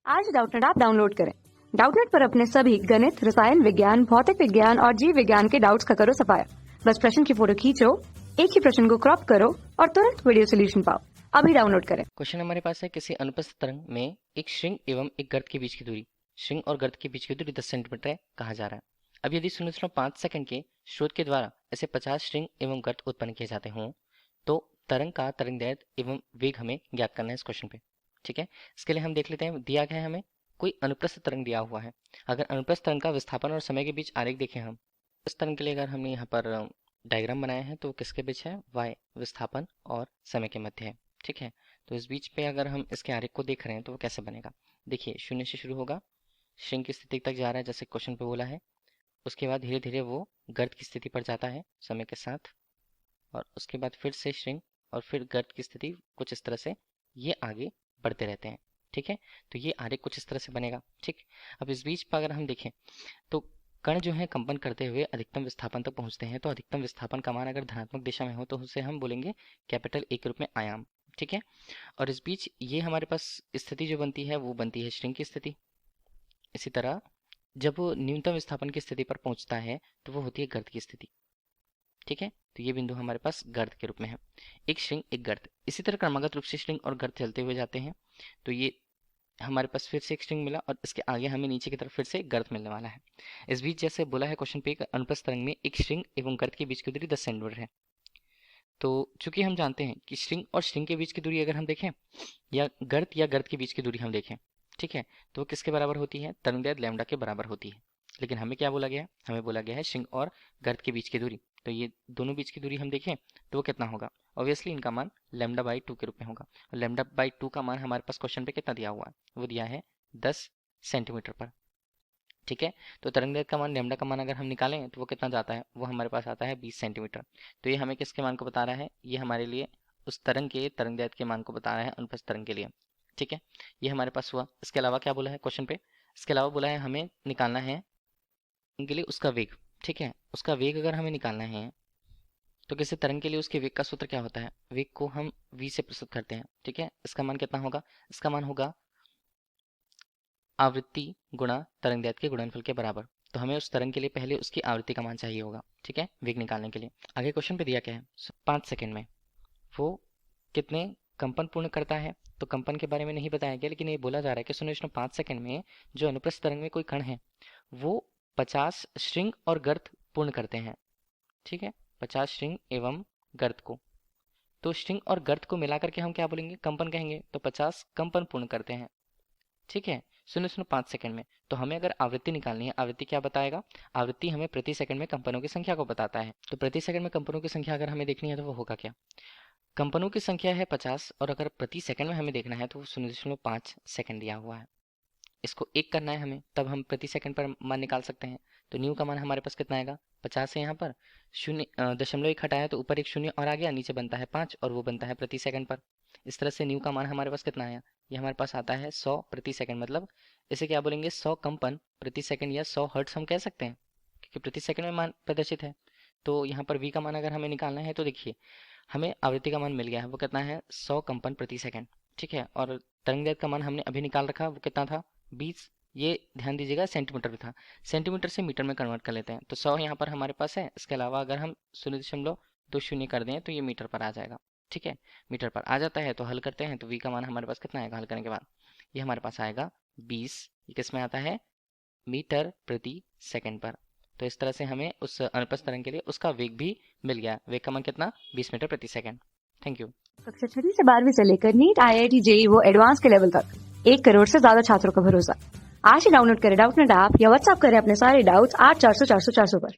आज Doubtnut app download करें। Doubtnut पर अपने सभी गणित, रसायन विज्ञान, भौतिक विज्ञान और जीव विज्ञान के डाउट्स का करो सफाया। बस प्रश्न की फोटो खींचो, एक ही प्रश्न को क्रॉप करो और तुरंत वीडियो सोल्यूशन पाओ। अभी डाउनलोड करें। क्वेश्चन हमारे पास है, किसी अनुपस्थित तरंग में एक श्रृंग एवं एक गर्त के बीच की दूरी, श्रृंग और गर्त के बीच की दूरी 10 सेंटीमीटर है, कहा जा रहा है। अब यदि 0.5 सेकंड के स्रोत के द्वारा ऐसे 50 श्रृंग एवं गर्त उत्पन्न किए जाते हों तो तरंग का तरंगदैर्घ्य एवं वेग हमें ज्ञात करना है इस क्वेश्चन पे। ठीक है, इसके लिए हम देख लेते हैं। दिया गया है हमें कोई अनुप्रस्थ तरंग दिया हुआ है। अगर अनुप्रस्थ तरंग का विस्थापन और समय के बीच आरेख देखें हम, इस तरंग के लिए अगर हमने यहाँ पर डायग्राम बनाया है तो किसके बीच है, वाई विस्थापन और समय के मध्य है। ठीक है, तो इस बीच पे अगर हम इसके आरेख को देख रहे हैं तो वो कैसे बनेगा। देखिए, शून्य से शुरू होगा, श्रृंग की स्थिति तक जा रहा है जैसे क्वेश्चन पे बोला है। उसके बाद धीरे धीरे वो गर्त की स्थिति पर जाता है समय के साथ, और उसके बाद फिर से श्रृंग और फिर गर्त की स्थिति कुछ इस तरह से ये आगे बढ़ते रहते हैं। ठीक है, तो ये आरेख कुछ इस तरह से बनेगा। ठीक, अब इस बीच पर अगर हम देखें तो कण जो है कंपन करते हुए अधिकतम विस्थापन तक पहुंचते हैं। तो अधिकतम विस्थापन का मान अगर धनात्मक दिशा में हो तो उसे हम बोलेंगे कैपिटल ए के रूप में आयाम। ठीक है, और इस बीच ये हमारे पास स्थिति जो बनती है वो बनती है श्रृंग की स्थिति। इसी तरह जब वो न्यूनतम विस्थापन की स्थिति पर पहुंचता है तो वो होती है गर्त की स्थिति। ठीक है, तो ये बिंदु हमारे पास गर्त के रूप में है, एक श्रृंग एक गर्त। इसी तरह क्रमागत रूप से श्रृंग और गर्त चलते हुए जाते हैं। तो ये हमारे पास फिर से एक स्ट्रिंग मिला और इसके आगे हमें नीचे की तरफ फिर से गर्त मिलने वाला है। इस बीच जैसे बोला है क्वेश्चन पे, एक अनुप्रस्थ तरंग में एक स्ट्रिंग एवं गर्त के बीच की दूरी 10 सेंटीमीटर है। तो चूंकि हम जानते हैं कि स्ट्रिंग और स्ट्रिंग के बीच की दूरी अगर हम देखें या गर्त के बीच की दूरी हम देखें, ठीक है, तो वो किसके बराबर होती है, तरंगदैर्घ्य लैम्डा के बराबर होती है। लेकिन हमें क्या बोला गया है, हमें बोला गया है स्ट्रिंग और गर्त के बीच की दूरी। तो ये दोनों बीच की दूरी हम देखें तो वो कितना होगा, ऑब्वियसली इनका मान λ/2 के रूप में होगा। और λ/2 का मान हमारे पास क्वेश्चन पे कितना दिया हुआ है, वो दिया है 10 सेंटीमीटर पर। ठीक है, तो तरंगदैर्घ्य का मान लैम्डा का मान अगर हम निकालें तो वो कितना जाता है, वो हमारे पास आता है 20 सेंटीमीटर। तो ये हमें किसके मान को बता रहा है, ये हमारे लिए उस तरंग के तरंगदैर्घ्य के मान को बता रहा है अनुप्रस्थ तरंग के लिए। ठीक है, ये हमारे पास हुआ। इसके अलावा क्या बोला है क्वेश्चन पे, इसके अलावा बोला है हमें निकालना है के लिए उसका वेग। ठीक है, उसका वेग अगर हमें निकालना है तो किसी तरंग के लिए उसके वेग का सूत्र क्या होता है, वेग को हम v से प्रस्तुत करते हैं। ठीक है, इसका मान कितना होगा, इसका मान होगा आवृत्ति गुणा तरंगदैर्घ्य के गुणनफल के बराबर। तो हमें उस तरंग के लिए पहले उसकी आवृत्ति का मान चाहिए होगा। ठीक है, वेग निकालने के लिए आगे क्वेश्चन पे दिया क्या है, 5 सेकंड में वो कितने कंपन पूर्ण करता है। तो कंपन के बारे में नहीं बताया गया, लेकिन ये बोला जा रहा है कि 0.5 सेकंड में जो अनुप्रस्थ तरंग में कोई कण है वो 50 श्रृंग और गर्त पूर्ण करते हैं। ठीक है, 50 श्रृंग एवं गर्त को, तो श्रृंग और गर्त को मिलाकर के हम क्या बोलेंगे, कंपन कहेंगे। तो 50 कंपन पूर्ण करते हैं। ठीक है, 0.5 सेकंड में। तो हमें अगर आवृत्ति निकालनी है, आवृत्ति क्या बताएगा, आवृत्ति हमें प्रति सेकंड में कंपनों की संख्या को बताता है। तो प्रति सेकंड में कंपनों की संख्या अगर हमें देखनी है तो वो होगा क्या, कंपनों की संख्या है 50 और अगर प्रति सेकंड में हमें देखना है तो वो 0.5 सेकंड दिया हुआ है। इसको एक करना है हमें, तब हम प्रति सेकंड पर मान निकाल सकते हैं। तो न्यू का मान हमारे पास कितना आएगा, 50 से यहाँ पर 0.1 हटाया तो ऊपर एक शून्य और आ गया, नीचे बनता है 5 और वो बनता है प्रति सेकंड पर। इस तरह से न्यू का मान हमारे पास कितना आया, ये हमारे पास आता है 100 प्रति सेकंड। मतलब इसे क्या बोलेंगे, 100 कंपन प्रति सेकंड या 100 हर्ट्ज हम कह सकते हैं, क्योंकि प्रति सेकंड में मान प्रदर्शित है। तो यहाँ पर वी का मान अगर हमें निकालना है तो देखिए हमें आवृत्ति का मान मिल गया है, वो कितना है 100 कंपन प्रति सेकंड। ठीक है, और तरंगदैर्घ्य का मान हमने अभी निकाल रखा, वो कितना था 20। ये ध्यान दीजिएगा सेंटीमीटर में था, सेंटीमीटर से मीटर में कन्वर्ट कर लेते हैं। तो 100 यहाँ पर हमारे पास है, इसके अलावा अगर हम 0.20 कर दें तो ये मीटर पर आ जाएगा। ठीक है, मीटर पर आ जाता है तो हल करते हैं तो v का मान हमारे पास कितना आएगा, हल करने के बाद ये हमारे पास आएगा 20। ये किस में आता है, मीटर प्रति सेकंड पर। तो इस तरह से हमें उस अनुप्रस्थ तरंग के लिए उसका वेग भी मिल गया, वेग का मान कितना, 20 मीटर प्रति सेकंड। Thank you. कक्षा 6 से 12वीं से लेकर नीट, IIT, JEE वो एडवांस के लेवल तक 1 करोड़ से ज्यादा छात्रों का भरोसा। आज ही डाउनलोड करें डाउटनेट ऐप या व्हाट्सएप करें अपने सारे डाउट्स 8400 400 400 पर।